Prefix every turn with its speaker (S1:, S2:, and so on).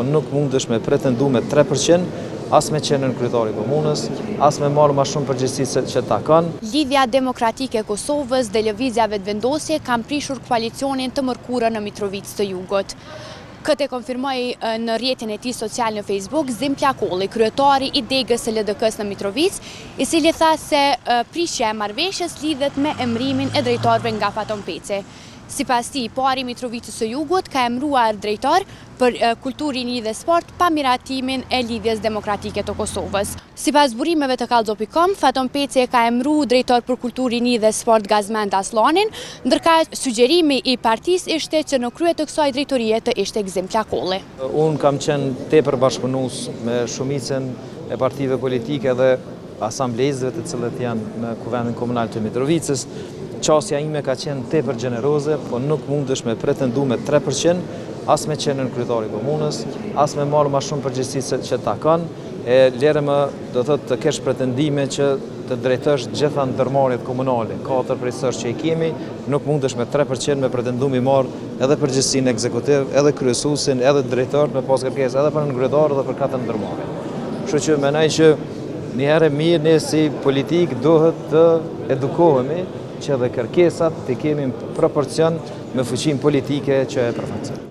S1: po nuk mundesh me pretendu me 3%, as me qenë në kryetari komunës, as me marrë ma shumë përgjegjësi që ta kanë.
S2: Lidhja Demokratike e Kosovës dhe lëvizjave të vendosje kanë prishur koalicionin të mërkurë në Mitrovicë të Jugut. Këtë e konfirmoi në rrjetin e tij social në Facebook Zim Plakolli, kryetari i degës së LDK-s në Mitrovicë, i cili tha se prishja e marrëveshjes lidhet me emërimin e drejtorëve nga Faton Peci. Sipas tij, pari i Mitrovicës së Jugut ka emëruar drejtor për kulturë, rini dhe sport pa miratimin e Lidhjes Demokratike të Kosovës. Sipas burimeve të Kallxo.com, Faton Peci ka emëruar drejtor për kulturë, rini dhe sport Gazmend Aslanin, ndërka sugjerimi i partisë ishte që në krye të kësaj drejtorie të ishte Gzim Plakolli.
S1: Unë kam qenë tepër bashkëpunues me shumicën e partive politike dhe asamblezëve të cilët janë në Kuvendin Komunal të Mitrovicës. Qasja ime ka qenë tepër gjeneroze, po nuk mundesh me pretendu me 3%, as me qenë në kryetari komunës, as me marrë ma shumë përgjegjësi që ta kanë, e lere më do të kesh pretendime që të drejtosh gjitha ndërmarrjet komunale, 4 prej sësh që i kemi, nuk mundesh me 3% me pretendu mi marrë edhe përgjegjësinë ekzekutiv, edhe kryesuesin, edhe drejtor me pas kërkesë, edhe për në kryetar dhe për 4 ndërmarrje. Kështu që menoj që një herë mirë ne si politik duhet të edukohemi që dhe kërkesat të kemi në proporcion me fuqinë politike që e përfaqësojnë.